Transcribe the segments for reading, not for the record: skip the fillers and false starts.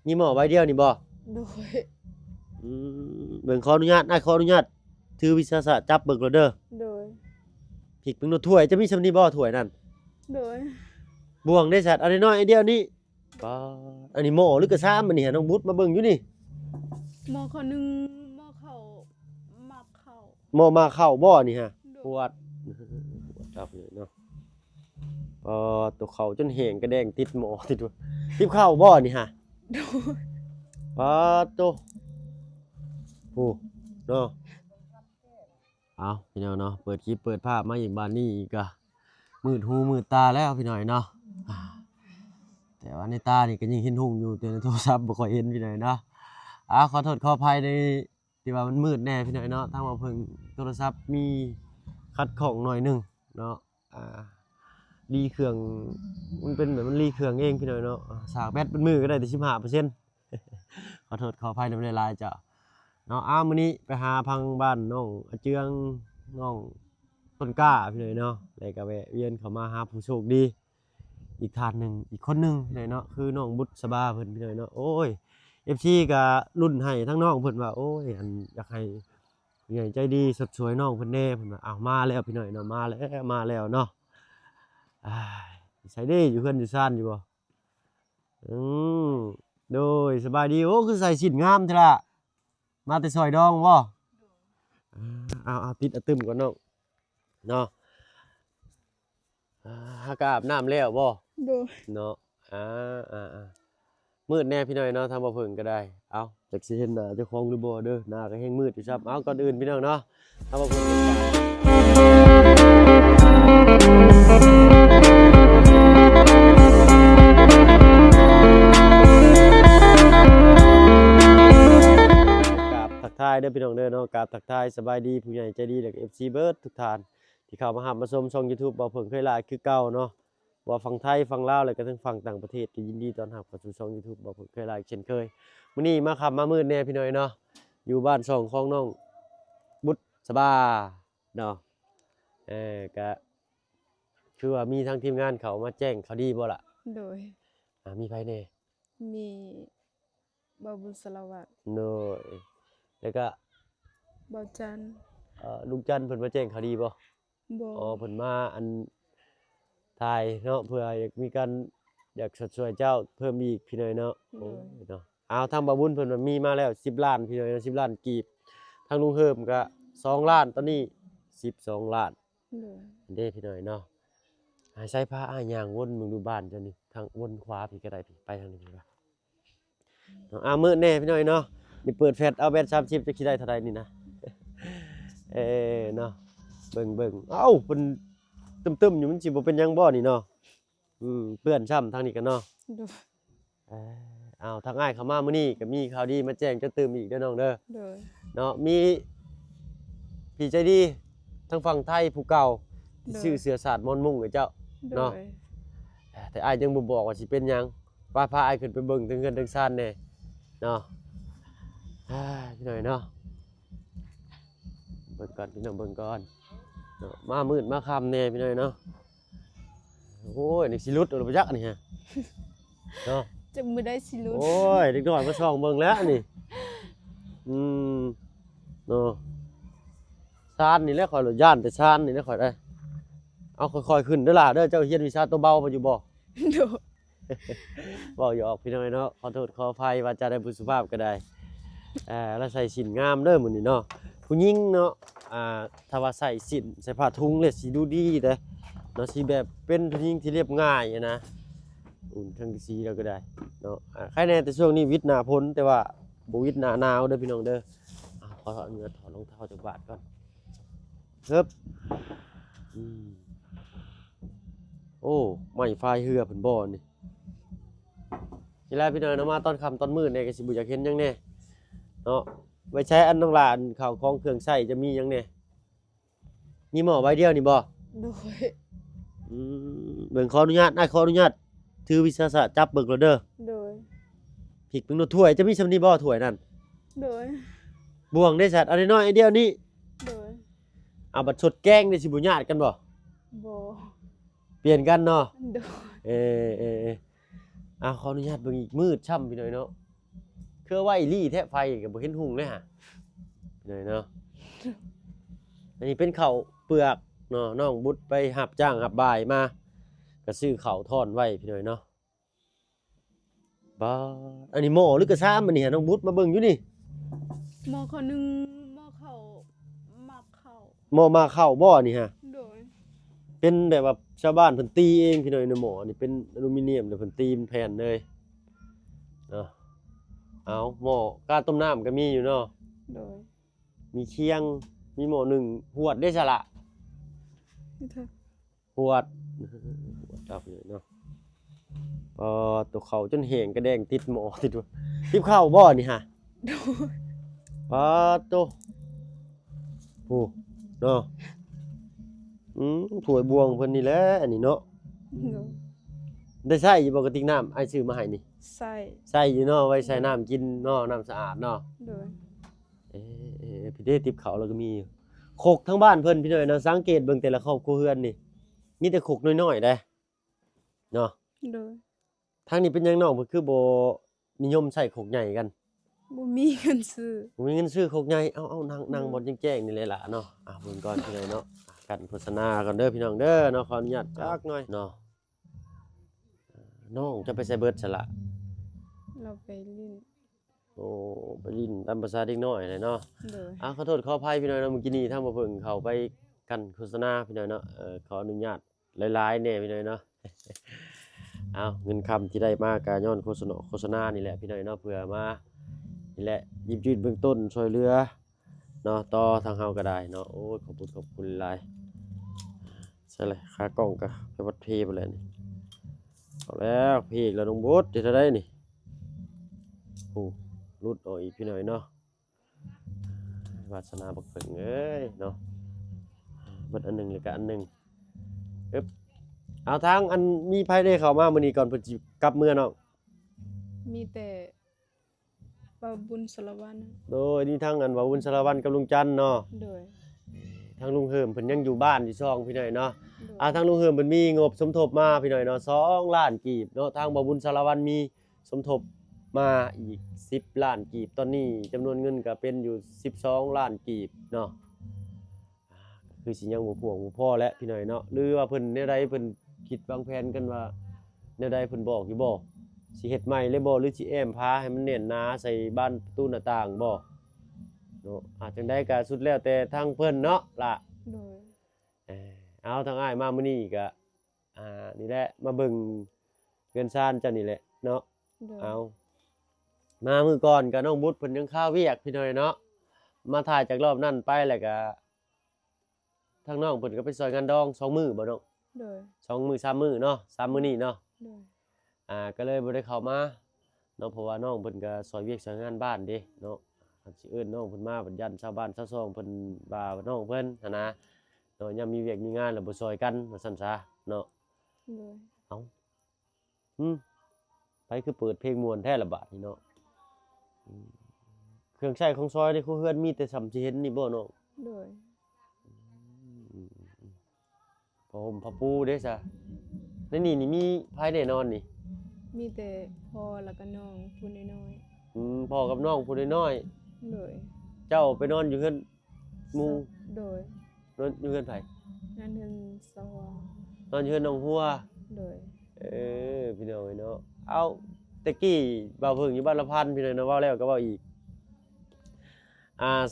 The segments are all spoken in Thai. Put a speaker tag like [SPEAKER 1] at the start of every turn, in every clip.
[SPEAKER 1] มีหม้อใบเดียวนี่บ่
[SPEAKER 2] โดย
[SPEAKER 1] เบิ่งขออนุญาตอ้ายขออนุญาตถือวิสาสะจับเบิ่งแล้วเด้อ
[SPEAKER 2] โดย
[SPEAKER 1] พริกเบิ่งโนถ้วยจะมีซำนี้บ่ถ้วยนั่น
[SPEAKER 2] โดย
[SPEAKER 1] บ่วงได้สัตว์อันน้อยๆอันเดียวนี้ปาอันนี้หม้อหรือกระชามอันนี้น้องบุตรมาเบิ่งอยู่นี่
[SPEAKER 2] หม้อข้าวหนึงหม้อข้าวหมักข้าว
[SPEAKER 1] หม้อมาเข้าบ่นี่ฮะป
[SPEAKER 2] โดย
[SPEAKER 1] วดปวดจับเลยเนาะตัวเขาจนแห้งกระแดงติดหม้อติดว่าติบข้าวบ่นี่ฮะ
[SPEAKER 2] โดย
[SPEAKER 1] ปาโตโอ้เนาะเอาพี่น้องเนาะเปิดคลิปเปิดภาพมาอีกบ้านนี้อีกอะมืดหูมืดตาแล้วพี่น้อยเนาะแต่ว่าในตานี่ก็ยังเห็นหุ่งอยู่แต่ในโทรศัพท์บ่ค่อยเห็นพี่น้อยเนาะขอโทษขออภัยในที่ว่ามันมืดแน่พี่น้อยเนาะทางว่าเพิ่งโทรศัพท์มีขัดข้องหน่อยหนึงเนาะรีเครื่องมันเป็นแบบมันรีเครื่องเองพี่น้อยเนาะสากแบตเป็นมือก็ได้แต่15% ขอโทษขออภัยในหลายๆจ้ะเนาะมื้อนี้ไปหาพังบ้านน้องอาเจืองน้องต้นกล้าพี่น้อยเนาะแล้วก็แวะเวียนเข้ามาหาผู้โชคดีอีกท่านหนึงอีกคนหนึงพี่น้อยเนาะคือน้องบุษบาเพิ่นพี่น้อยเนาะโอ้ย FC ก็รุ่นให้ทั้งน้องเพิ่นว่าโอ้ยอันอยากให้ผู้ใหญ่ใจดีสดสวยน้องเพิ่นแน่เพิ่นว่าอ้าวมาแล้วพี่น้อยเนาะมาแล้วเนาะอ้ายใส่เด้อยู่เฮือนอยู่ซ่านอยู่บ่อืมโดยสบายดีโอ้คือใส่ชิ้นงามแท้ล่ะมาแต่ซอยดองบ่เอาติดอะตึมก่อนน้องเนาะหากอาบน้ำแล้วบ่
[SPEAKER 2] โดย
[SPEAKER 1] เนาะมืดแน่พี่น้อยเนาะทำบ่เพิ่งก็ได้เอาจักสิเห็นหน้าเจ้าของหรือบ่เด้อหน้าก็แฮงมืดอยู่ซับเอาก่อนอื่นพี่น้องเนาะทำบ่เพิ่งกราบทักทายเด้อพี่น้องเด้อเนาะกราบทักทายสบายดีผู้ใหญ่ใจดีแล้วก็ FC เบิร์ดทุกท่านที่เข้ามาหับมาชมช่อง YouTube บ่เพิ่งเคยหลายคือเก่าเนาะว่าฝั่งไทยฝั่งลาวแล้วก็ทั้งฝั่งต่างประเทศก็ยินดีต้อนรับเข้าสู่ช่อง YouTube บ่เพิ่งเคยหลายเช่นเคยมื้อนี้มาค่ำมามืดแน่พี่น้อยเนาะอยู่บ้านช่องของน้องบุษบาเนาะก็คือว่ามีทั้งทีมงานเขามาแจ้งข่าวดีบ่ล่ะ
[SPEAKER 2] โดย
[SPEAKER 1] มีไผแน่
[SPEAKER 2] มีบาวบุญสละวัตร
[SPEAKER 1] โน้ยแล้วก็
[SPEAKER 2] บาวจันทร์
[SPEAKER 1] ลุงจันทร์เพิ่นมาแจ้งข่าวดีบ่
[SPEAKER 2] บ่
[SPEAKER 1] เพิ่นมาอันถ่ายเนาะเพื่ออยากมีการอยากสดช่วยเจ้าเพิ่มอีกพี่น้อยเนาะโอ้ยเนาะเอาทางบ่าวบุญเพิ่นว่ามีมาแล้ว10ล้านพี่น้อยเนาะ10ล้านกีบทางลุงเฮิมก็2ล้านตอนนี้12ล้าน
[SPEAKER 2] โดย
[SPEAKER 1] เด้พี่น้อยเนาะใช้พาย่างวนมึงดูบ้านเจ้านี่ทางวนขวาพี่ก็ได้พี่ไปทางนี้ดีกว่าเนาะมื้อแน่พี่น้อยเนาะนี่เปิดแฟลชเอาแบต30จะคิดได้เท่าใดนี่นะ เนาะเบิ่งเอ้าเพิ่นตึมๆอยู่มันสิบ่เป็นหยังบ่นี่เนาะเปื้อนช้ำทางนี้กันเนาะ
[SPEAKER 2] โดย
[SPEAKER 1] อ้าวทางอ้ายเข้ามามื้อนี้ก็มีข่าวดีมาแจ้งจะตื่มอีกเด้อน้องเด้อ
[SPEAKER 2] โดย
[SPEAKER 1] เนาะมีพี่ใจดีทางฝั่งไทยผู้เก่าที่ชื่อเสือศาสตร์มอนต์มุ่งให้เจ้า
[SPEAKER 2] โด
[SPEAKER 1] เนาะ
[SPEAKER 2] ย
[SPEAKER 1] แต่อ้ายยังบ่บอกว่าสิเป็นหยังว่าพาอ้ายขึ้นไปเบิ่งถึงเฮือนถึงซ่านแน่เนาะพี่หน่อยเนาะเบิ่งก่อนพี่น้องเบิ่งก่อนเนาะมามืดมาค่ำแน่พี่หน่อยเนาะโอ้ยนี่สิหลุดเอาไปจักนี่ฮะเนาะ
[SPEAKER 2] จะมือได้สิลุ้น
[SPEAKER 1] โอ้ยเด็กน้อยมาส่องเบิ่งแล้วนี่เนาะซานนี่แหละข่อยรถย่านแต่ซานนี่แหละข่อยได้เอาค่อยๆขึ้นเด้อล่ะเด้อเจ้าเฮียนวิชาตัวเบาบ่อยู่บ่
[SPEAKER 2] โดย
[SPEAKER 1] บอกอยู่ออกพี่น้อยเนาะขอโทษขออภัยว่าจะได้บุสุภาพก็ได้แล้วใส่สินงามเด้อมื้อนี้เนาะผู้หญิงเนาะถ้าว่าใส่สินใส่ผ้าถุงเลยสิดูดีเด้อเนาะสิแบบเป็นผู้หญิงที่เรียบง่ายนะทั้งสีแล้วก็ได้เนาะใครแน่แต่ช่วงนี้วิทย์หน้าพ้นแต่ว่าบ่วิทย์หน้าหนาวเด้อพี่น้องเด้อขอถอดเงินถอดรองเท้าจากบาทก่อนครับโอ้ไม้ไฟเหือเพิ่นบ่นี่นี่แหละพี่น้อยเนาะมาตอนค่ำตอนมืดเนี่ยก็สิบ่อยากเห็นหยังแน่เนาะไว้ใช้อันน้องหลานข้าวของเครื่องใช้จะมีหยังแน่มีหม้อใบเดียวนี่บ่
[SPEAKER 2] โดย
[SPEAKER 1] เบิ่งขออนุญาตอ้ายขออนุญาตถือวิสาสะจับเบิ่งแล้วเด้อ
[SPEAKER 2] โดย
[SPEAKER 1] พริกเบิ่งโนถ้วยจะมีซำนี้บ่ถ้วยนั่น
[SPEAKER 2] โดย
[SPEAKER 1] บ่วงได้สัตว์อันน้อยๆอันเดียวนี้
[SPEAKER 2] โดย
[SPEAKER 1] เอาบัดสดแกงได้สิบ่ญาติกันบ่
[SPEAKER 2] บ่
[SPEAKER 1] เปลี่ยนกันเนาะ
[SPEAKER 2] โดย
[SPEAKER 1] ขออนุญาตเบิ่งอีกมืดช่ำพี่น้อยเนาะ คือไว้ลี่แท้ไฟก็บ่เห็นหุงเลยฮะพี่น้อยเนาะอันนี้เป็นข้าวเปลือกเนาะน้องบุตรไปรับจ้างรับบ่ายมาก็ซื้อข้าวทอดไว้พี่น้อยเนาะบ่อันนี้หม้อหรือกระซ้ำอันนี้น้องบุตรมาเบิ่งอยู่นี่
[SPEAKER 2] หมอเขาหนึ่งหมอเขามักเขา
[SPEAKER 1] หม้อมาเข้าบ่นี่ฮะ
[SPEAKER 2] โดย
[SPEAKER 1] เป็นแบบว่าชาวบ้านเพิ่นตีเองพี่น้อยในหม้อนี่เป็นอลูมิเนียมแล้วเพิ่นตีเป็นแผ่นเลยเนาะเอาหม้อกาต้มน้ำก็มีอยู่เนาะ
[SPEAKER 2] โดย
[SPEAKER 1] มีเคียงมีหม้อหนึ่งหวดได้ซะละ
[SPEAKER 2] นี่เถอะ
[SPEAKER 1] หวดจับเลยเนาะพอตัวเขาจนแห้งกระแดงติดหม้อติดว่าติบข้าวบ่นี่ฮะ
[SPEAKER 2] โดย
[SPEAKER 1] ปาโตโอ้เนาะถ้วยบวงเพิ่นนี่แหละอันนี้เนาะ
[SPEAKER 2] โดย
[SPEAKER 1] ได้ใช้อยู่บ่กระติกน้ำไอ้ายซื้อมาให้นี่
[SPEAKER 2] ใส่
[SPEAKER 1] ใช้อยู่เนาะไว้ใช้น้ำกินเนาะน้ำสะอาดเนาะ
[SPEAKER 2] โดย
[SPEAKER 1] พี่เด้ติบเขาวแล้วก็มีอยู่โคกทั้งบ้านเพิ่นพี่น้อยเนาะสังเกตเบิ่งแต่ละครอบครัวเฮือนนี่มีแต่โคกน้อยๆเด้เนาะ
[SPEAKER 2] โดย
[SPEAKER 1] ทางนี้เป็นหยังน้องเพิ่นคือบ่นิยมใช้โคกใหญ่กัน
[SPEAKER 2] บ่มีเงินซื้อ
[SPEAKER 1] บ่มีเงินซื้อโคกใหญ่เอานั่งบนแจ้งๆนี่เลยล่ะเนาะเบิ่งก่อนพี่น้อยเนาะกันโฆษณาก่อนเด้อพี่น้องเด้อเนาะขออนุญาตจักหน่อยเนาะน้องจะไปใส่เบิดซะละ
[SPEAKER 2] เราไปลิ้น
[SPEAKER 1] โอ้ไปลิ้นตามภาษาเด็กน้อยเลยเนาะ
[SPEAKER 2] โดย
[SPEAKER 1] ขอโทษขออภัยพี่น้อยเนาะเมื่อกี้นี้ทางบ่เพิ่งเข้าไปกันโฆษณาพี่น้อยเนาะขออนุญาตหลายๆแน่พี่น้อยเนาะ เอาเงินคำที่ได้มาก็ย้อนโฆษณานี่แหละพี่น้อยเนาะเพื่อมานี่แหละหยิบยื่นเบื้องต้นช่วยเหลือเนาะต่อทางเฮาก็ได้เนาะโอ้ยขอบคุณหลายใช่เลยค่ากล้องก็ไปวัดเพไปแล้วนี่เอาแล้วเพอีกแล้วน้องโบ๊ทจะได้นี่โอ้รุดออกอีกพี่น้อยเนาะวาสนาบักเพิ่งเอ้ยเนาะเบิดอันหนึงเลยก็อันหนึงอึ๊บเอาทางอันมีไผได้เข้ามามื้อนี้ก่อนเพิ่นสิกลับเมื่อเนาะ
[SPEAKER 2] มีแต่ปลาบุญสารวัตร
[SPEAKER 1] โดยนี่ทางอันว่าวุ้นสารวัตรกับลุงจันทร์เนาะ
[SPEAKER 2] โดย
[SPEAKER 1] ทางลุงเฮิมเพิ่นยังอยู่บ้านอยู่ซ่องพี่น้อยเนาะ
[SPEAKER 2] โดย
[SPEAKER 1] ทางลุงเฮิมเพิ่นมีงบสมทบมาพี่น้อยเนาะ2ล้านกีบเนาะทางบ่าวบุญสารวัตรมีสมทบมาอีก10ล้านกีบตอนนี้จำนวนเงินก็เป็นอยู่12ล้านกีบเนาะคือสิยังบ่พวงบ่พอแล้วพี่น้อยเนาะหรือว่าเพิ่นแนวใดเพิ่นคิดวางแผนกันว่าแนวใดเพิ่นบอกอยู่บ่สิเฮ็ดใหม่เลยบ่หรือสิแอมพาให้มันแน่นหนาใส่บ้านประตูหน้าต่างบ่เนาะจังได๋ก็สุดแล้วแต่ทางเพิ่นเนาะล่ะ
[SPEAKER 2] โดย
[SPEAKER 1] เอาทางอ้ายมามื้อนี้ก็นี่แหละมาเบิ่งเงินซ่านเจ้านี่แหละเนาะ
[SPEAKER 2] โดย
[SPEAKER 1] เอามามื้อก่อนก็น้องบุตรเพิ่นยังข้าวเวียกพี่น้อยเนาะมาถ่ายจากรอบนั้นไปแล้วก็ทางน้องเพิ่นก็ไปซอยงานดอง2มื้อบ่เนาะ
[SPEAKER 2] โดย
[SPEAKER 1] 2มื้อ3มื้อเนาะ3มื้อนี้เนาะ
[SPEAKER 2] โดย
[SPEAKER 1] ก็เลยบ่ได้เข้ามาเนาะเพราะว่าน้องเพิ่นก็ซอยเวียกซอยงานบ้านเด้เนาะอันสิเอิ้นน้องเพิ่นมาเพิ่นยันชาวบ้านชาวซองเพิ่นว่าน้องเพิ่นหันนะเนาะยามมีเวียกมีงานแล้วบ่ซอยกันว่าซั่นซะเนาะ
[SPEAKER 2] โดย
[SPEAKER 1] ไปคือเปิดเพลงม่วนแท้ละบาดนี่เนาะเครื่องใช้ของซอยในครัวเรือนมีแต่สำสิเห็นนี่บ่เนาะ
[SPEAKER 2] โดย
[SPEAKER 1] ผ้าห่มผ้าปูเด้ซะในนี่มีไผแน่นอนนี่
[SPEAKER 2] มีแต่พ่อแล้วก็น้องผู้น้อย
[SPEAKER 1] พ่อกับน้องผู้น้อย
[SPEAKER 2] ๆโดย
[SPEAKER 1] ๆเจ้าไปนอนอยู่เฮือนหมู่
[SPEAKER 2] โดย
[SPEAKER 1] นอนอยู่เฮือนไผ
[SPEAKER 2] นั่นเพิ่นสว่าง
[SPEAKER 1] นอนอยู่เฮือนน้องหัว
[SPEAKER 2] โดย
[SPEAKER 1] พี่น้องเนาะเอาตะกี้บ่าวเพิ่งอยู่บ้านละพันพี่น้องเนาะเว้าแล้วก็เว้าอีก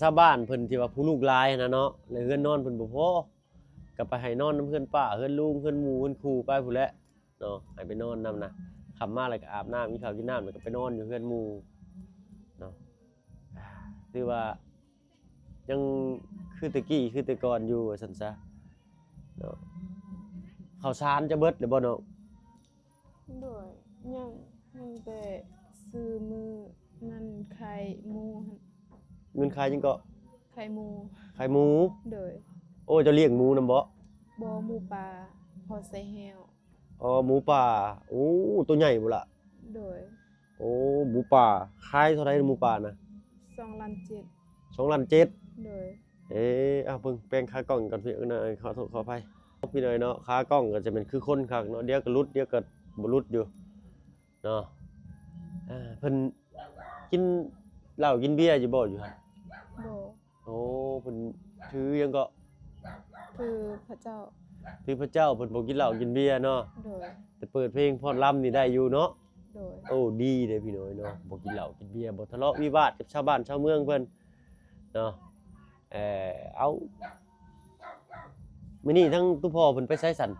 [SPEAKER 1] ชาวบ้านเพิ่นที่ว่าผู้ลูกหลายนะเนาะแล้วเฮือนนอนเพิ่นบ่พอก็ไปให้นอนนำเฮือนป้าเฮือนลุงเฮือนหมู่เฮือนครูไปพู้นแหละเนาะให้ไปนอนนำนะค่ำมาแล้วก็อาบน้ำกินข้าวกินน้ำแล้วก็ไปนอนอยู่เฮือนหมู่เนาะถือว่ายังคือตะกี้คือแต่ก่อนอยู่ว่าซั่นซะเนาะข้าวสารจะเบิดหรือบ่เนาะ
[SPEAKER 2] โดยยังแต่ซื้อมือนั่นไข่หมูหั่น
[SPEAKER 1] เงินขายจังก็
[SPEAKER 2] ไข่หมู
[SPEAKER 1] ขายหมู
[SPEAKER 2] โดย
[SPEAKER 1] โอ้เจะเลี้ยงหมูนำบ่
[SPEAKER 2] บ่หมูปลาพอใส่แฮว
[SPEAKER 1] อ๋อหมูป่าโอ้ตัวใหญ่บ่ล่ะ
[SPEAKER 2] โดย
[SPEAKER 1] โอ้หมูป่าขายเท่าไหร่หมูป่านะ
[SPEAKER 2] 2ล้าน7
[SPEAKER 1] 2ล้าน7
[SPEAKER 2] โดย
[SPEAKER 1] เพิ่งแปลงขากล้องก่อนพี่นะขอโทษขออภัยพี่หน่อยเนาะขากล้องก็จะเป็นคือคนคักเนาะเดี๋ยวก็หลุดเดี๋ยวก็บ่หลุดอยู่เนาะเพิ่น กินเหล้ากินเบียร์อยู่บ่อยู่หั่น
[SPEAKER 2] บ่
[SPEAKER 1] โอ้เพิ่นถือหยังก็
[SPEAKER 2] คือพระเจ้า
[SPEAKER 1] ถือพระเจ้าเพิ่นบ่กินเหล้ากินเบียร์เนาะ
[SPEAKER 2] โดย
[SPEAKER 1] แต่เปิดเพลงพรลำนี่ได้อยู่เนาะ
[SPEAKER 2] โดย
[SPEAKER 1] โอ้ดีเด้พี่น้อยเนาะบ่กินเหล้ากินเบียร์บ่ทะเลาะวิวาทกับชาวบ้านชาวเมืองเพิ่นเนาะเอามื้อนี้ทั้งตุพ่อเพิ่นไปไสสั่น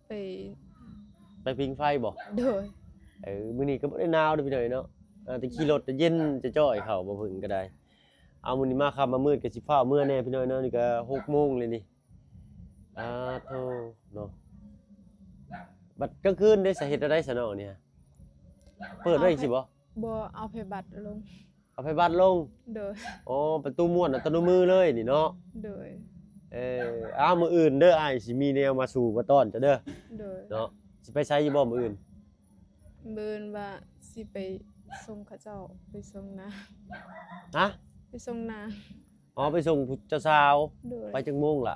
[SPEAKER 2] ไป
[SPEAKER 1] ไปพิงไฟบ่
[SPEAKER 2] โดย
[SPEAKER 1] มื้อนี้ก็บ่ได้หนาวเด้อพี่น้อยเนาะแต่ขี่รถจะเย็นจะจ้อยเข้าบ่พึ่งก็ได้เอามื้อนี้มาค่ำมามืดก็สิฟ้าวเมื่อแน่พี่น้อยเนาะนี่ก็6 โมงเลยนี่โธ่เนาะบัดกลางคืนได้สาเหตุอะไรซะเนาะเนี่ยเปิดไว้อีกสิบ่
[SPEAKER 2] บ่เอาไปบัตรลง
[SPEAKER 1] เอาไฟบัดลง
[SPEAKER 2] โดย
[SPEAKER 1] อ๋อประตูม้วนอัตโนมือเลยนี่เนาะ
[SPEAKER 2] โดย
[SPEAKER 1] มื้ออื่นเด้ออ้ายสิมีแนวมาสู่มาต้อนจ้ะเด้อ
[SPEAKER 2] โดย
[SPEAKER 1] เนาะสิไปไสอยู่บ่มื้ออื่น
[SPEAKER 2] เบิ่นว่าสิไปส่งเขาเจ้าไปส่งนา
[SPEAKER 1] ฮะ
[SPEAKER 2] ไปส่งนา
[SPEAKER 1] อ๋อไปส่งผู้เจ้าสาว
[SPEAKER 2] โดย
[SPEAKER 1] ไปจักโมงล่ะ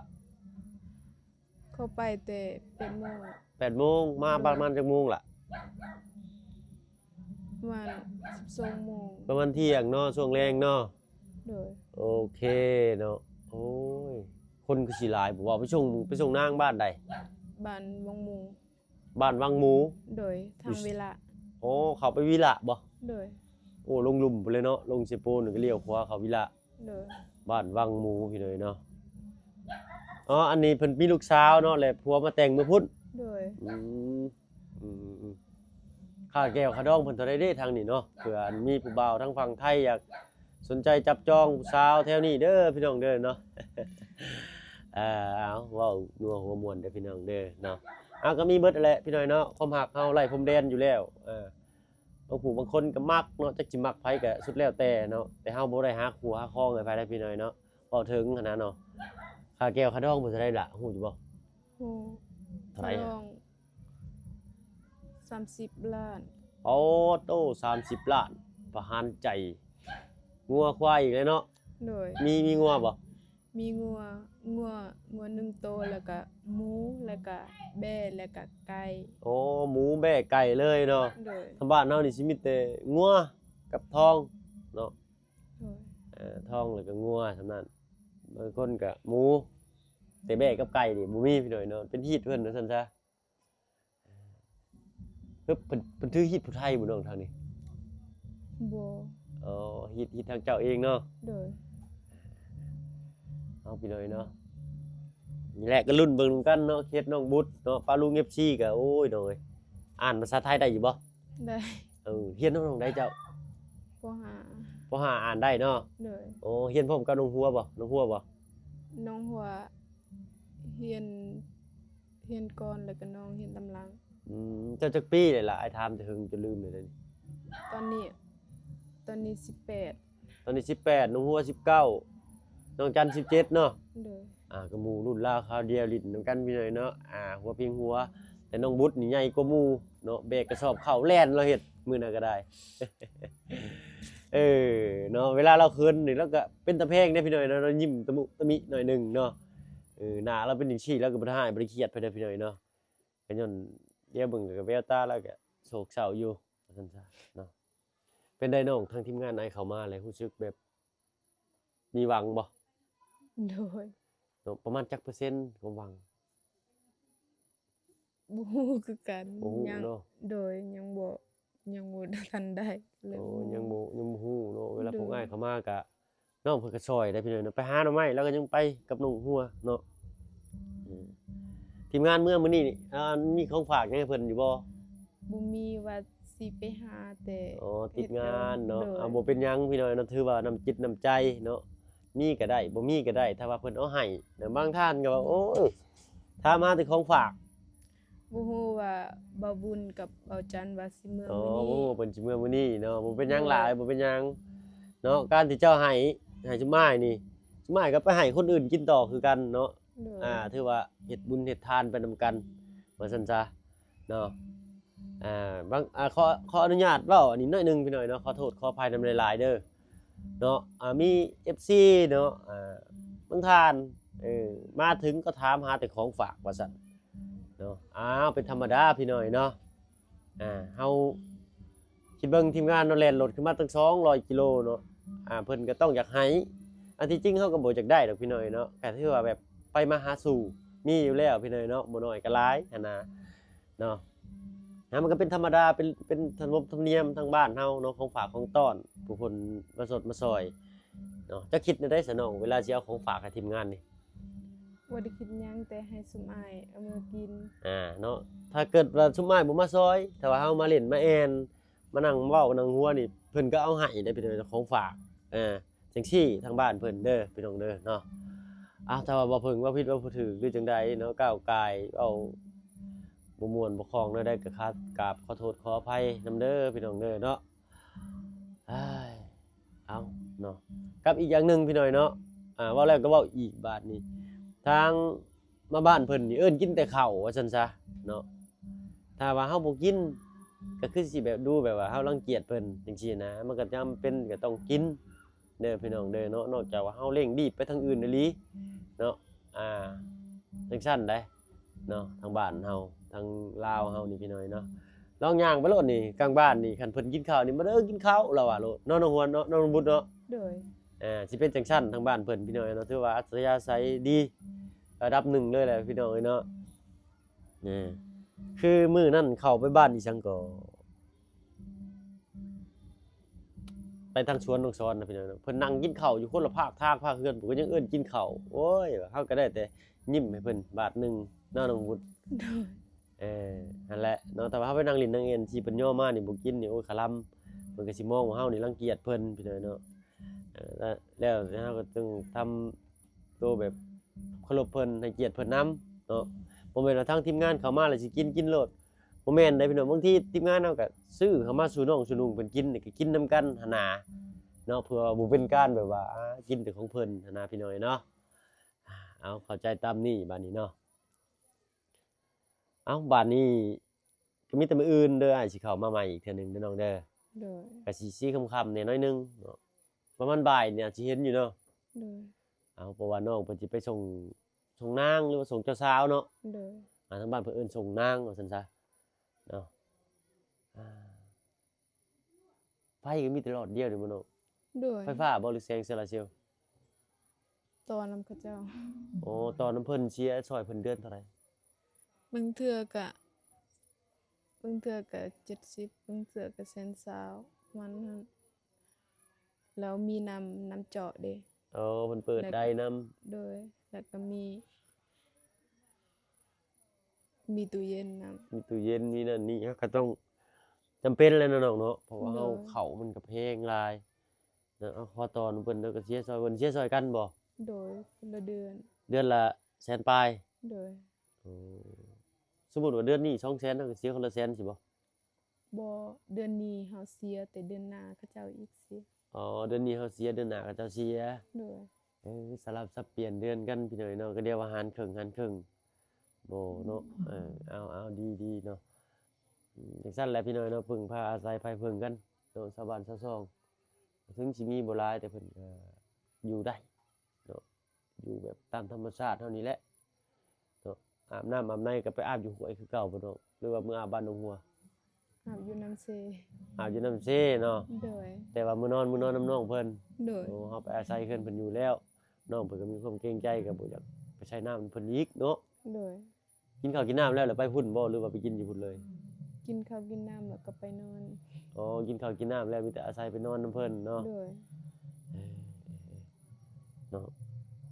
[SPEAKER 2] เข้าไปแต่เป็นโมง
[SPEAKER 1] 8 โมงมาประมาณจักโมงล่ะ
[SPEAKER 2] ประมาณ12โมง
[SPEAKER 1] ประมาณเที่ยงเนาะช่วงแรงเนาะ
[SPEAKER 2] โดย
[SPEAKER 1] โอเคเนาะโอ้ยคนคือสิหลายบ่ว่าไปส่งนางบ้านใด
[SPEAKER 2] บ้านวังหมู
[SPEAKER 1] บ้านวังหมู
[SPEAKER 2] โดยทางเวลา
[SPEAKER 1] โอ้เขาไปวิละบ่
[SPEAKER 2] โดย
[SPEAKER 1] โอ้ลงหลุมไปเลยเนาะลงเซโปนก็เลี้ยวขวาเขาวิละ
[SPEAKER 2] โดย
[SPEAKER 1] บ้านวังหมูพี่เลยเนาะอ๋ออันนี้เพิ่นมีลูกสาวเนาะแหละผัวมาแต่งมื้อพุธ
[SPEAKER 2] โดย
[SPEAKER 1] อืมอืมค่าแก้วค่าดองเพิ่นเท่าใดเด้ทางนี้เนาะเผื่ออันมีผู้บ่าวทางฝั่งไทยอยากสนใจจับจองผู้สาวแถวนี้เด้อพี่น้องเด้อเนาะ เอาเว้านัวหัวม่วนเด้อพี่น้องเด้อเนาะก็มีเบิดนั่นแหละพี่น้อยเนาะความรักเฮาไล่พรมแดนอยู่แล้วบางผู้บางคนก็มักเนาะจักสิมักไผก็สุดแล้วแต่เนาะแต่เฮาบ่ได้หาคู่หาครองให้ไผได้พี่น้อยเนาะเว้าถึงหันน่ะเนาะค่าแก้วค่าดองเพิ่นเท่าใดล่ะฮู้อยู่บ่
[SPEAKER 2] โอ้
[SPEAKER 1] เท่าไหร่
[SPEAKER 2] ลอง30 ล้าน
[SPEAKER 1] โอ้โต30 ล้านประหารใจงัวควายอีกเลยเนาะ
[SPEAKER 2] โดย
[SPEAKER 1] มีงัวบ่
[SPEAKER 2] มีงัว1โตวแล้วก็หมูแล้วก็แบะแล้วก็ไก่
[SPEAKER 1] โอ้หมูแบะไก่เลยเนาะ
[SPEAKER 2] โดย
[SPEAKER 1] ทางบ้านเฮานี่สิมีแต่งัวกับทองเนาะ
[SPEAKER 2] โดย
[SPEAKER 1] ทองแล้วก็งัวสำนั้นบางคนก็หมูแต่แบะกับไก่นี่บ่มีพี่น้อยเนาะเป็นฮีตเพิ่นว่าซั่นซะเพิ่นถือฮีตผู้ไทยบ่น้องทางนี้
[SPEAKER 2] บ่
[SPEAKER 1] อ๋อฮีตทางเจ้าเองเนาะ
[SPEAKER 2] โดย
[SPEAKER 1] เอาพี่น้อยเนาะนี่แหละก็รุ่นเบิ่งนำกันเนาะเคสน้องบุตรเนาะปาลุง FC ก็โอ้ยน้อยอ่านภาษาไทยได้อยู่บ่
[SPEAKER 2] ได้
[SPEAKER 1] เรียนน้องได้เจ้า
[SPEAKER 2] บ่หา
[SPEAKER 1] บ่หาอ่านได้เนาะ
[SPEAKER 2] โดย
[SPEAKER 1] โอ้เรียนพร้อมกับน้องหัวบ่น้องหัวบ่
[SPEAKER 2] น้องหัวเฮียนก่อนแล้วก็น้องเฮียนตำหลัง
[SPEAKER 1] เจ้าจักปีเลยล่ะไอ้ถามจะหึงจะลืมเลยเดี๋ยวนี้
[SPEAKER 2] ตอนนี้
[SPEAKER 1] ตอนนี้
[SPEAKER 2] 18
[SPEAKER 1] 18น้องหัว19น้องจัน17เนาะ
[SPEAKER 2] โดย
[SPEAKER 1] ก็หมู่รุ่นราวคราวเดียวลิ้นนำกันพี่น้อยเนาะหัวเพียงหัว แต่น้องบุตรนี่ใหญ่กว่าหมู่เนาะแบกกระสอบข้าวแล่นเราเฮ็ดมื้อนั้นก็ได้ เนาะเวลาเราคืนนี่เราก็เป็นตะเพงได้พี่น้อยเนาะเรายิ้มตะมุตะมิหน่อยหนึงเนาะหน้าเราเป็นจังซี่แล้วก็บ่ได้หายบ่ได้เครียดไปเด้อพี่น้อยเนาะก็ย้อนเดี๋ยวเบิ่งก็แววตาแล้วก็โศกเศร้าอยู่ว่าซั่นซะเนาะเป็นได้น้องทางทีมงานนายเข้ามาแล้วรู้สึกแบบมีหวังบ่
[SPEAKER 2] โดย
[SPEAKER 1] เนาะประมาณจักเปอร์เซ็นต์ความหวัง
[SPEAKER 2] บ่ฮู้คือกัน
[SPEAKER 1] บ่ฮู้
[SPEAKER 2] ยัง
[SPEAKER 1] เนาะ
[SPEAKER 2] โดยยังบ่ทันได้เลย
[SPEAKER 1] โอ้ยังบ่ฮู้เนาะเวลา
[SPEAKER 2] โดย
[SPEAKER 1] พวกอ้ายเข้ามาก็น้องเพิ่นก็ช่วยได้พี่น้อยเนาะไปหาหน่อไม้แล้วก็ยังไปกับน้องหัวเนาะทีมงานเมื่อมื้อนี้นี่มีของฝากหยังให้เพิ่นอยู่บ่
[SPEAKER 2] บ่มีว่าสิไปหาแต่
[SPEAKER 1] อ๋อติดงานเนาะ
[SPEAKER 2] โดย
[SPEAKER 1] บ่เป็นหยังพี่น้อยเนาะถือว่าน้ำจิตน้ำใจเนาะมีก็ได้บ่มีก็ได้ถ้าว่าเพิ่นเอาให้แต่บางท่านก็ว่าโอ้ยถ้ามาแต่ของฝาก
[SPEAKER 2] บ่ฮู้ว่าบ่าวบุญกับบ่าวจันทร์ว่าสิเมื่อ
[SPEAKER 1] อ๋อ
[SPEAKER 2] มื้อ
[SPEAKER 1] โอ้
[SPEAKER 2] นี้
[SPEAKER 1] เพิ่นสิเมื่อมื้อนี้เนาะบ่เป็นหยังหลายบ่เป็นหยังเนาะการที่เจ้าให้จุม่ายนี่จุม่ายก็ไปให้คนอื่นกินต่อคือกันเนาะ
[SPEAKER 2] โดย
[SPEAKER 1] ถือว่าเฮ็ดบุญเฮ็ดทานไปนำกันว่าซั่นซะเนาะบางขออนุญาตเว้าอันนี้หน่อยหนึงพี่น้อยเนาะขอโทษขออภัยนำหลายๆเด้อเนาะมี FC เนาะบางท่านมาถึงก็ถามหาแต่ของฝากว่าซั่นเนาะเป็นธรรมดาพี่น้อยเนาะเฮา คิดเบิ่งทีมงานเนาะแล่นรถขึ้นมาตั้ง200กิโลเนาะเพิ่นก็ต้องอยากให้อันที่จริงเฮาก็บ่อยากได้ดอกพี่น้อยเนาะก็ถือว่าแบบไปมาหาสู่มีอยู่แล้วพี่น้อยเนาะบ่น้อยก็หลายหันน่ะเนาะมันก็เป็นธรรมดาเป็นขนบธรรมเนียมทางบ้านเฮาเนาะของฝากของต้อนผู้คนมาสดมาซอยเนาะจะคิดได้ซะน้องเวลาสิเอาของฝากให้ทีมงานนี่
[SPEAKER 2] บ่ได้คิดหยังแต่ให้สุมอ้ายเอามือกิน
[SPEAKER 1] เนาะถ้าเกิดว่าชุมอ้ายบ่มาซอยถ้าว่าเฮามาเล่นมาแอนมานั่งเว้านั่งหัวนี่เพิ่นก็เอาให้ได้พี่น้องของฝากจังซี่ทางบ้านเพิ่นเด้อพี่น้องเด้อเนาะถ้าว่าบ่เพิ่งว่าผิดว่าบ่ถูกหรือจังใดเนาะก้าวกายเอาบ่ม่วนบ่คล่องเนาะได้ก็กราบขอโทษขออภัยนำเด้อพี่น้องเด้อเนาะอ้ายเอาเนาะกับอีกอย่างหนึงพี่น้อยเนาะเว้าแล้วก็เว้าอีกบาดนี้ทางมาบ้านเพิ่นนี่เอิ้นกินแต่ข้าวว่าซั่นซะเนาะถ้าว่าเฮาบ่กินก็คือสิแบบดูแบบว่าเฮารังเกียจเพิ่นจังซี่นะมันก็จำเป็นก็ต้องกินเด้อพี่น้องเด้อเนาะนอกจากว่าเฮาเร่งรีบไปทางอื่นอีหลีเนาะจังซั่นได้เนาะทางบ้านเฮาทางลาวเฮานี่พี่น้อยเนาะลองย่างไปโลดนี่กลางบ้านนี่คันเพิ่นกินข้าวนี่มาเด้อกินข้าวเราว่าโลดเนาะน้องฮวนเนาะน้องบุญเนาะ
[SPEAKER 2] โดย
[SPEAKER 1] สิเป็นจังซั่นทางบ้านเพิ่นพี่น้อยเนาะถือว่าอัธยาศัยดีระดับหนึ่งเลยแหละพี่น้อยเนาะคือมื้อนั้นเข้าไปบ้านอีสังก็ไปทางสวนน้องสอนนะพี่น้อยเนาะเพิ่นนั่งกินข้าวอยู่คนละภาคทางภาคเฮือนผมก็ยังเอิ้นกินข้าวโอ้ยเฮาก็ได้แต่ยิ้มให้เพิ่นบาทหนึงเนาะน้องวุฒิ
[SPEAKER 2] โดย
[SPEAKER 1] นั่นแหละเนาะแต่ว่าเฮาไปนั่งเล่นนั่งเอ็นสิเพิ่นย่อมานี่บ่กินนี่โอ้ยขะลำเพิ่นก็สิมองว่าเฮานี่รังเกียจเพิ่นพี่น้อยเนาะแล้วเฮาก็ต้องทำตัวแบบเคารพเพิ่นให้เกียรติเพิ่นนำเนาะบ่แม่นว่าทางทีมงานเข้ามาแล้วสิกินโลดบ่แม่นได้พี่น้องบางทีทีมงานเฮาก็ซื้อเข้ามาสู่น้องสู่นุ่งเพิ่นกินนี่ก็กินนํกันหันน่ะเนาะเพื่อบ่เป็นการแบบว่ากินแต่ของเพิ่นหันน่ะพี่น้อยเนาะเอาเข้าใจตามนี้บัดนี้เนาะบัดนี้ก็มีแต่มื้ออื่นเด้ออ้ายสิเข้ามาใหม่อีกเทื่อหนึงเด้อน้องเด้อ
[SPEAKER 2] โดย
[SPEAKER 1] ก็สิค่ำๆแหน่น้อยหนึงเนาะประมาณบ่ายเนี่ยสิเห็นอยู่เนาะ
[SPEAKER 2] โดย
[SPEAKER 1] เพราะว่าน้องเพิ่นสิไปส่งนางหรือว่าส่งเจ้าสาวเนาะ
[SPEAKER 2] โดย
[SPEAKER 1] ทางบ้านเพิ่นเอิ้นส่งนางว่าซั่นซะเนาะอ่าไฟก็มีแต่หลอดเดียวนี่บ่เนาะ
[SPEAKER 2] โดย
[SPEAKER 1] ไฟฟ้าบ่หรือแสงโซลาร์เซลล์
[SPEAKER 2] ตอนนำเขาเจ้า
[SPEAKER 1] ตอนนั้นเพิ่นเสียช่วยเพิ่นเดือนเท่าไหร่
[SPEAKER 2] บางเทื่อก็70บางเทื่อก็120,000มันนั้นแล้วมีน้ำเจาะเด้
[SPEAKER 1] เพิ่นเปิดได้นำ
[SPEAKER 2] โดยแล้วก็มีตู้เย็นนำ
[SPEAKER 1] มีตู้เย็นมีนั่นนี่ก็ต้องจำเป็นเลยเนาะน้องเนาะเพราะว่าเฮา
[SPEAKER 2] เนาะ
[SPEAKER 1] เข้ามันก็แพงหลายเนาะพอตอนเพิ่นก็เสียช่วยเพิ่นเสียช่วยกันบ่
[SPEAKER 2] โดยคนละเดือน
[SPEAKER 1] เดือนละแสนปลาย
[SPEAKER 2] โดย
[SPEAKER 1] อ๋อสมมุติว่าเดือนนี้200,000เฮาก็เสียคนละแสนสิบ่
[SPEAKER 2] บ่เดือนนี้เฮาเสียแต่เดือนหน้าเขาเจ้าอีกเสีย
[SPEAKER 1] เดือนนี้เฮาเสียเดือนหน้าก็เจ้าเสีย
[SPEAKER 2] โดย
[SPEAKER 1] สลับสับเปลี่ยนเดือนกันพี่น้อยเนาะก็เรียกว่าหารครึ่งบ่เนาะเอาดีๆเนาะจังซั่นแหละพี่น้อยเนาะพึ่งพาอาศัยไผพึ่งกันเนาะชาวบ้านชาวช่องถึงสิมีบ่หลายแต่เพิ่นก็อยู่ได้เนาะอยู่แบบตามธรรมชาติเท่านี้แหละเนาะอาบน้ำอาบในก็ไปอาบอยู่ห้วยคือเก่าบ่เนาะหรือว่ามื้ออาบบ้านหนองหัว
[SPEAKER 2] อาบอยู่น้ำเซ
[SPEAKER 1] อาบอยู่น้ำเซเนาะ
[SPEAKER 2] โดย
[SPEAKER 1] แต่ว่ามื้อนอนน้ำน้องเพิ่น
[SPEAKER 2] โดย
[SPEAKER 1] เฮาไปอาศัยเพิ่นอยู่แล้วน้องเพิ่นก็มีความเกรงใจก็บ่อยากไปใช้น้ำเพิ่นอีกเนาะ
[SPEAKER 2] โดย
[SPEAKER 1] กินข้าวกินน้ำแล้วไปพุ่นบ่หรือว่าไปกินอยู่พุ่นเลย
[SPEAKER 2] กินข้าวกินน้ำแล้วก็ไปนอน
[SPEAKER 1] กินข้าวกินน้ำแล้วมีแต่อาศัยไปนอนนำเพิ่นเนาะ
[SPEAKER 2] โดย
[SPEAKER 1] เนาะ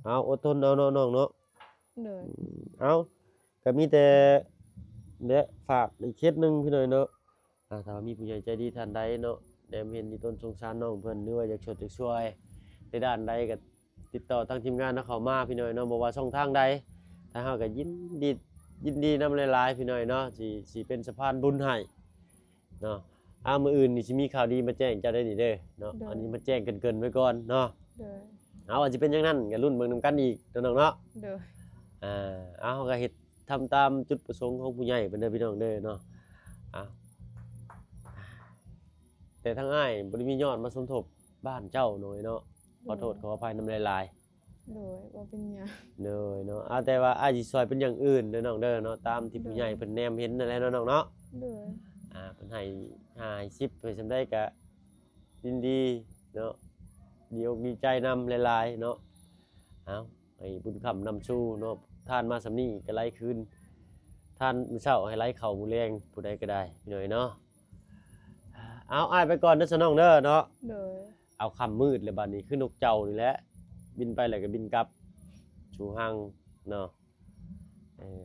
[SPEAKER 1] เอาอดทนเอาเนาะน้องเนาะ
[SPEAKER 2] โดย
[SPEAKER 1] เอาก็มีแต่และฝากอีกเคสหนึงพี่น้อยเนาะถ้ามีผู้ใหญ่ใจดีท่านใดเนาะแนมเห็นที่ต้นสงสารน้องเพิ่นหรือว่าอยากช่วยในด้านใดก็ติดต่อทางทีมงานเนาะเข้ามาพี่น้อยเนาะบ่ว่าช่องทางใดถ้าเฮาก็ยินดีนำหลายๆพี่น้อยเนาะสิเป็นสะพานบุญให้เนาะมื้ออื่นนี่สิมีข่าวดีมาแจ้งเจ้าได้นี่เด้อเนาะอันนี้มาแจ้งเกินๆไว้ก่อนเนาะ
[SPEAKER 2] โดย
[SPEAKER 1] อาจสิเป็นจังนั้นก็ลุ้นเบิ่งนำกันอีกน้องๆเนาะ
[SPEAKER 2] โดย
[SPEAKER 1] เฮาก็เฮ็ดทำตามจุดประสงค์ของผู้ใหญ่เพิ่นเด้อพี่น้องเด้อเนาะแต่ทางอ้ายบ่ได้มียอดมาสมทบบ้านเจ้าหน่อยเนาะขอโทษขออภัยนำหลาย
[SPEAKER 2] โดยบ่เป็นหยัง
[SPEAKER 1] ๆเด้อเนาะแต่ว่าอ้ายสิช่วยเป็นอย่างอื่นเด้อน้องเด้อเนาะตามที่ผู้ใหญ่เพิ่นแนมเห็นนั่นแหละเนาะน้องเนาะ
[SPEAKER 2] โดย
[SPEAKER 1] เพิ่นให้50เพิ่นซำได้ก็ยินดีเนาะดีอกดีใจนำหลายๆเนาะเอาให้บุญคำนำชูเนาะทานมาสำนี้ก็ไหลคืนทานมื้อเช้าให้ไหลเข้ามื้อแลงผู้ใดก็ได้พี่น้อยเนาะเอาอ้ายไปก่อนเด้อซะน้องเด้อเนาะ
[SPEAKER 2] โดย
[SPEAKER 1] เอาค่ำมืดเลยบัดนี้คือนกเจ้านี่แหละบินไปแล้วก็บินกลับชูหังเนาะ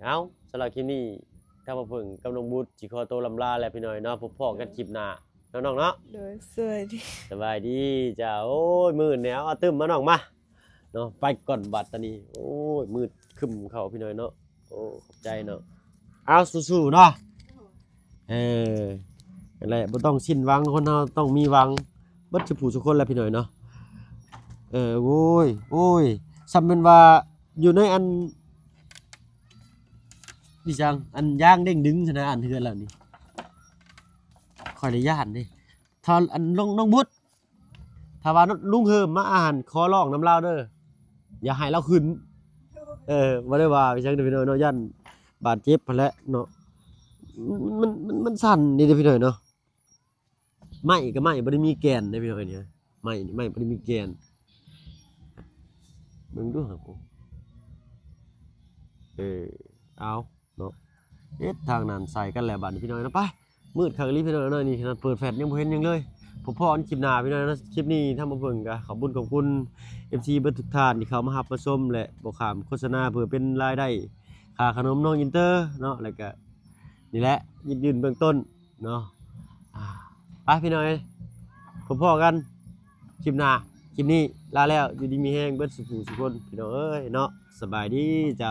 [SPEAKER 1] เอาสำหรับคลิปนี้ถ้าบ่เพิ่งกับน้องบุตรสิขอตัวลำลาแล้วพี่น้อยเนาะพบพ้อกันคลิปหน้าเนาะน้องเนาะ
[SPEAKER 2] โดยสวัสดี
[SPEAKER 1] สบายดีจ้าโอ้ยมืดแล้วเอาตึมมาน้องมาเนาะไปก่อนบัดตอนนี้โอ้ยมืดครึ้มเข้าพี่น้อยเนาะโอ้ขอบใจเนาะเอาสู้ๆเนาะนั่นแหละบ่ต้องสิ้นหวังคนเฮาต้องมีหวังเบิดสุผู้ทุกคนแหละพี่น้อยเนาะโอ้ยซ้ำเป็นว่าอยู่ในอันนี่จังอันย่างเด้งดึงชนะอันเทือนแล้วนี่ขออนุญาตดิถ้าอันน้องบุตรถ้าว่าลุงเฮิมมาอ่านขอร้องน้ำลาวเด้ออย่าให้เราขึ้นบ่ได้ว่าพี่จังเด้อพี่น้อยเนาะยันบาดเจ็บพันแหละเนาะมันสั่นนี่เด้อพี่น้อยเนาะไม้ก็ไม้บ่ได้มีแกนเด้อพี่น้อยเนี่ยไม้นี่ไม้บ่ได้มีแกนมึงดูครับผมเอาเนาะทางนั้นใส่กันแล้วบัดนี้พี่น้อยนะไปมืดคักอีหลีพี่น้อยเนาะนี่ขนาดเปิดแฟลชยังบ่เห็นหยังเลยผมพออันคลิปหน้าพี่น้อยนะคลิปนี้ถ้ามาเบิ่งก็ขอบคุณ FC เบิดทุกท่านที่เข้ามารับมาชมและบ่ข้ามโฆษณาเพื่อเป็นรายได้ค่าขนมน้องอินเตอร์เนาะแล้วก็นี่แหละยืนเบื้องต้นเนาะไปพี่น้อยพบกันคลิปหน้าคลิปนี้ลาแล้วอยู่ดีมีแฮงเบิดสุขสุขคนพี่น้องเอ้ยเนาะสบายดีจ้ะ